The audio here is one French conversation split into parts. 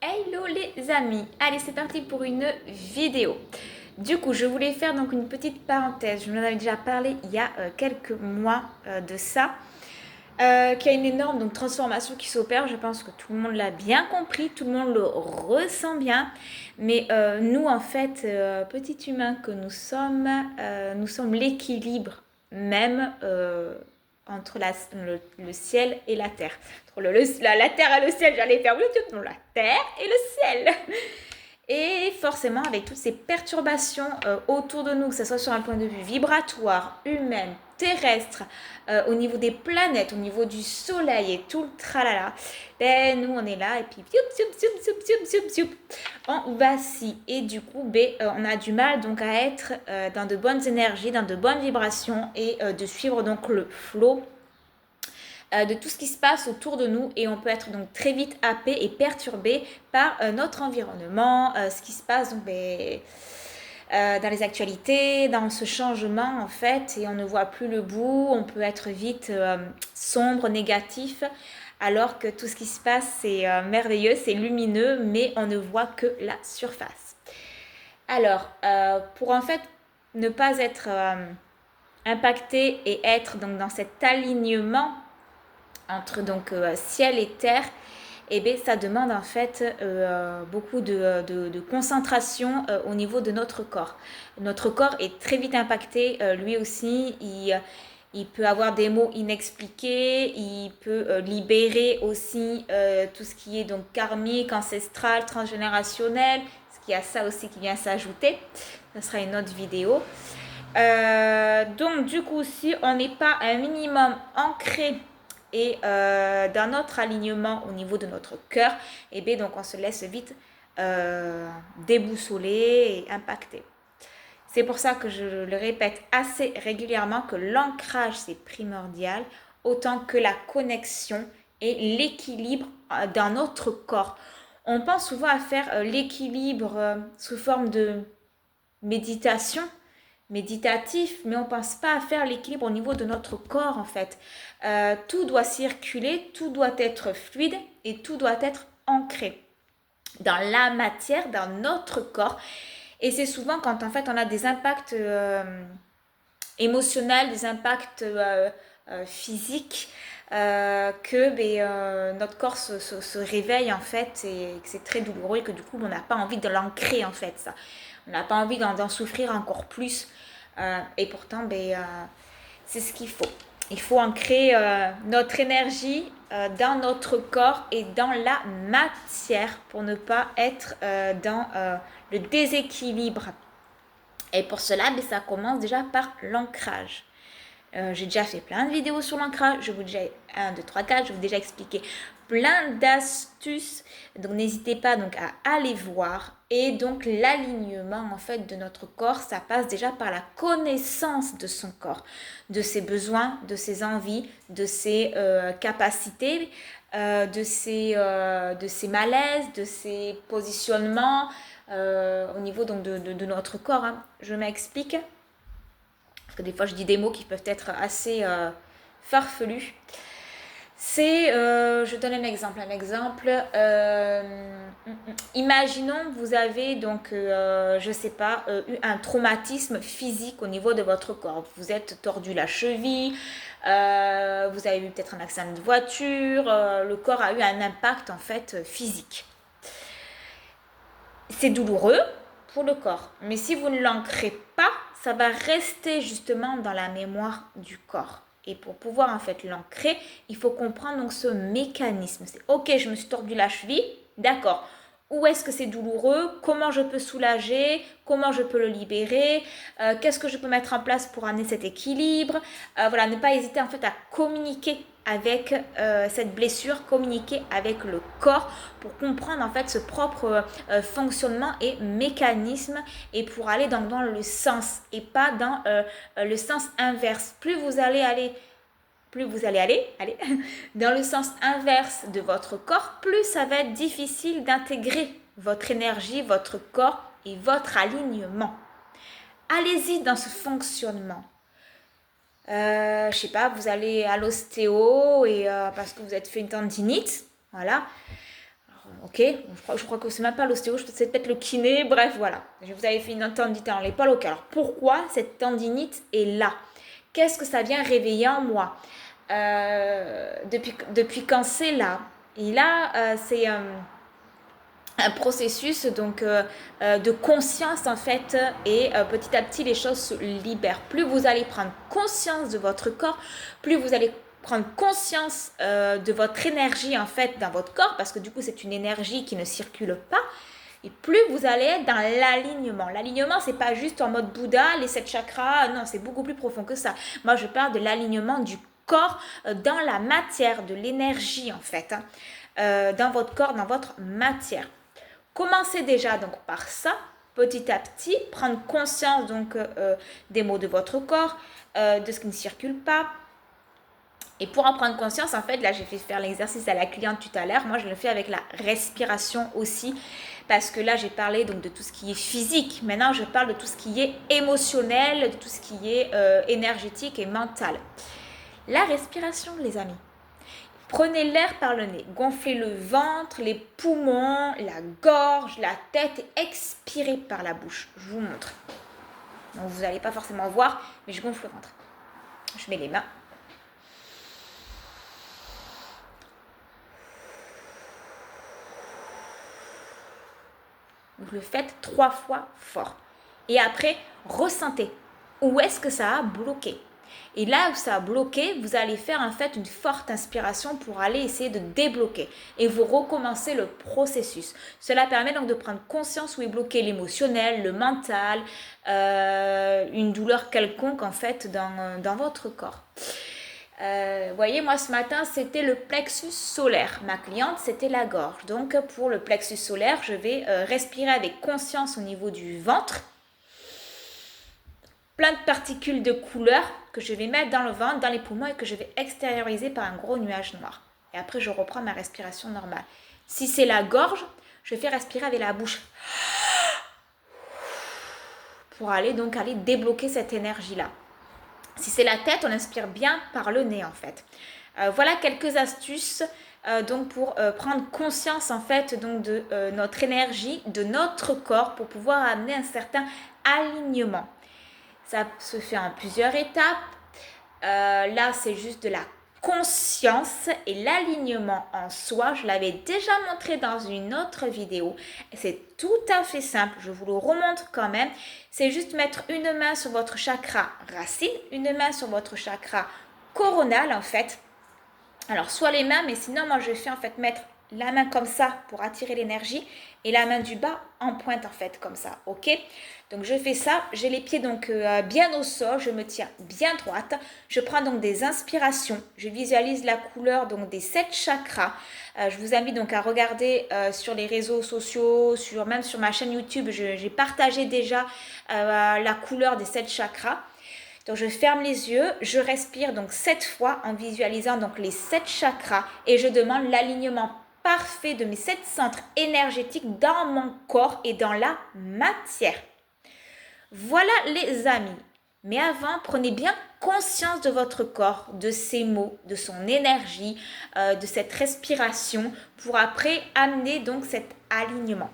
Hello les amis, allez c'est parti pour une vidéo. Du coup je voulais faire donc une petite parenthèse, je vous en avais déjà parlé il y a quelques mois de ça, qu'il y a une énorme donc, transformation qui s'opère, je pense que tout le monde l'a bien compris, tout le monde le ressent bien, mais nous en fait, petits humains que nous sommes l'équilibre même entre le ciel et la terre. Entre la terre et le ciel, j'allais faire non, la terre et le ciel. Et forcément, avec toutes ces perturbations autour de nous, que ce soit sur un point de vue vibratoire, humain, terrestre, au niveau des planètes, au niveau du soleil et tout le tralala, ben nous on est là et puis on vacille. Et du coup, on a du mal donc à être dans de bonnes énergies, dans de bonnes vibrations et de suivre donc le flow de tout ce qui se passe autour de nous et on peut être donc très vite happé et perturbé par notre environnement, ce qui se passe donc, dans les actualités, dans ce changement en fait, et on ne voit plus le bout, on peut être vite sombre, négatif, alors que tout ce qui se passe c'est merveilleux, c'est lumineux, mais on ne voit que la surface. Alors, pour en fait ne pas être impacté et être donc dans cet alignement entre donc ciel et terre, et bien ça demande en fait beaucoup de concentration au niveau de notre corps. Notre corps est très vite impacté, lui aussi, il peut avoir des maux inexpliqués, il peut libérer aussi tout ce qui est donc karmique, ancestral, transgénérationnel, parce qu'il y a ça aussi qui vient s'ajouter. Ça sera une autre vidéo. Donc du coup, si on n'est pas un minimum ancré et dans notre alignement au niveau de notre cœur, et bien donc on se laisse vite déboussoler et impacter. C'est pour ça que je le répète assez régulièrement que l'ancrage c'est primordial autant que la connexion et l'équilibre dans notre corps. On pense souvent à faire l'équilibre sous forme de méditation, méditatif, mais on ne pense pas à faire l'équilibre au niveau de notre corps en fait. Tout doit circuler, tout doit être fluide et tout doit être ancré dans la matière, dans notre corps. Et c'est souvent quand en fait on a des impacts émotionnels, des impacts physiques, notre corps se réveille en fait et que c'est très douloureux et que du coup on n'a pas envie de l'ancrer en fait ça. On n'a pas envie d'en souffrir encore plus et pourtant c'est ce qu'il faut. Il faut ancrer notre énergie dans notre corps et dans la matière pour ne pas être dans le déséquilibre. Et pour cela, ça commence déjà par l'ancrage. J'ai déjà fait plein de vidéos sur l'ancrage, je vous déjà 1, 2, 3, 4, je vous ai déjà expliqué plein d'astuces, donc n'hésitez pas donc à aller voir. Et donc l'alignement en fait de notre corps, ça passe déjà par la connaissance de son corps, de ses besoins, de ses envies, de ses capacités, de ses malaises, de ses positionnements au niveau donc de notre corps. Hein. Je m'explique. Parce que des fois je dis des mots qui peuvent être assez farfelus. Je donne un exemple. Imaginons que vous avez donc, je sais pas, eu un traumatisme physique au niveau de votre corps. Vous êtes tordu la cheville, vous avez eu peut-être un accident de voiture, le corps a eu un impact en fait physique. C'est douloureux pour le corps, mais si vous ne l'ancrez pas, ça va rester justement dans la mémoire du corps. Et pour pouvoir en fait l'ancrer, il faut comprendre donc ce mécanisme. C'est ok, je me suis tordu la cheville, d'accord. Où est-ce que c'est douloureux? Comment je peux soulager? Comment je peux le libérer? Qu'est-ce que je peux mettre en place pour amener cet équilibre? Voilà, ne pas hésiter en fait à communiquer avec cette blessure, communiquer avec le corps pour comprendre en fait ce propre fonctionnement et mécanisme et pour aller dans le sens et pas dans le sens inverse. Plus vous allez aller dans le sens inverse de votre corps, plus ça va être difficile d'intégrer votre énergie, votre corps et votre alignement. Allez-y dans ce fonctionnement. Je sais pas, vous allez à l'ostéo et parce que vous êtes fait une tendinite, voilà. ok, je crois que c'est même pas l'ostéo, c'est peut-être le kiné, bref, voilà. Vous avez fait une tendinite dans l'épaule, ok. Alors pourquoi cette tendinite est là? Qu'est-ce que ça vient réveiller en moi? Depuis quand c'est là? Et là, c'est un processus donc de conscience en fait, et petit à petit les choses se libèrent. Plus vous allez prendre conscience de votre corps, plus vous allez prendre conscience de votre énergie en fait dans votre corps, parce que du coup c'est une énergie qui ne circule pas, et plus vous allez être dans l'alignement. L'alignement, c'est pas juste en mode Bouddha, les 7 chakras, non, c'est beaucoup plus profond que ça. Moi, je parle de l'alignement du corps dans la matière, de l'énergie en fait, hein, dans votre corps, dans votre matière. Commencez déjà donc par ça, petit à petit, prendre conscience donc des maux de votre corps, de ce qui ne circule pas. Et pour en prendre conscience, en fait, là, j'ai fait faire l'exercice à la cliente tout à l'heure. Moi, je le fais avec la respiration aussi, parce que là, j'ai parlé donc de tout ce qui est physique. Maintenant, je parle de tout ce qui est émotionnel, de tout ce qui est énergétique et mental. La respiration, les amis. Prenez l'air par le nez, gonflez le ventre, les poumons, la gorge, la tête et expirez par la bouche. Je vous montre. Donc vous n'allez pas forcément voir, mais je gonfle le ventre. Je mets les mains. Vous le faites 3 fois fort. Et après, ressentez où est-ce que ça a bloqué. Et là où ça a bloqué, vous allez faire en fait une forte inspiration pour aller essayer de débloquer. Et vous recommencez le processus. Cela permet donc de prendre conscience où est bloqué l'émotionnel, le mental, une douleur quelconque en fait dans votre corps. Voyez, moi ce matin c'était le plexus solaire. Ma cliente c'était la gorge. Donc pour le plexus solaire, je vais respirer avec conscience au niveau du ventre. Plein de particules de couleur que je vais mettre dans le ventre, dans les poumons et que je vais extérioriser par un gros nuage noir. Et après, je reprends ma respiration normale. Si c'est la gorge, je fais respirer avec la bouche pour aller débloquer cette énergie-là. Si c'est la tête, on inspire bien par le nez en fait. Voilà quelques astuces donc pour prendre conscience en fait donc de notre énergie, de notre corps pour pouvoir amener un certain alignement. Ça se fait en plusieurs étapes. Là, c'est juste de la conscience et l'alignement en soi. Je l'avais déjà montré dans une autre vidéo. C'est tout à fait simple. Je vous le remontre quand même. C'est juste mettre une main sur votre chakra racine, une main sur votre chakra coronal en fait. Alors, soit les mains, mais sinon, moi, je fais en fait mettre la main comme ça pour attirer l'énergie et la main du bas en pointe en fait comme ça, ok? Donc je fais ça, j'ai les pieds donc bien au sol, je me tiens bien droite, je prends donc des inspirations, je visualise la couleur donc des 7 chakras. Je vous invite donc à regarder sur les réseaux sociaux, même sur ma chaîne YouTube, j'ai partagé déjà la couleur des 7 chakras. Donc je ferme les yeux, je respire donc 7 fois en visualisant donc les 7 chakras et je demande l'alignement parfait de mes 7 centres énergétiques dans mon corps et dans la matière. Voilà les amis. Mais avant, prenez bien conscience de votre corps, de ses mots, de son énergie, de cette respiration pour après amener donc cet alignement.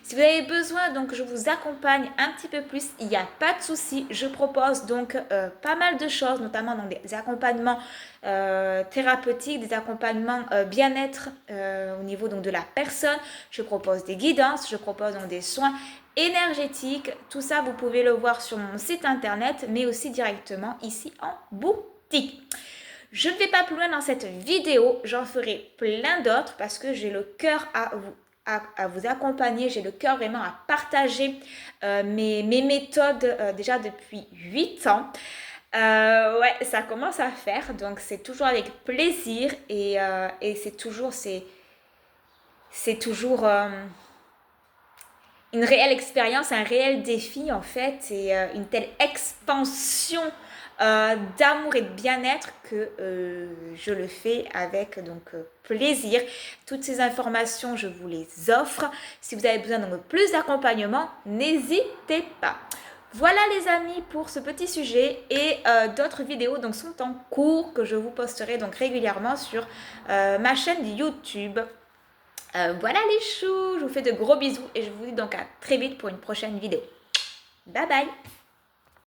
Si vous avez besoin donc je vous accompagne un petit peu plus, il n'y a pas de souci. Je propose donc pas mal de choses, notamment donc des accompagnements thérapeutiques, des accompagnements bien-être au niveau donc de la personne. Je propose des guidances, je propose donc des soins énergétiques. Tout ça, vous pouvez le voir sur mon site internet, mais aussi directement ici en boutique. Je ne vais pas plus loin dans cette vidéo, j'en ferai plein d'autres parce que j'ai le cœur à vous accompagner, j'ai le cœur vraiment à partager mes méthodes déjà depuis 8 ans. Ouais, ça commence à faire, donc c'est toujours avec plaisir et c'est toujours une réelle expérience, un réel défi en fait, et une telle expansion d'amour et de bien-être que je le fais avec donc plaisir. Toutes ces informations, je vous les offre. Si vous avez besoin de plus d'accompagnement, n'hésitez pas. Voilà les amis pour ce petit sujet et d'autres vidéos donc sont en cours que je vous posterai donc régulièrement sur ma chaîne YouTube. Voilà les choux, je vous fais de gros bisous et je vous dis donc à très vite pour une prochaine vidéo. Bye bye.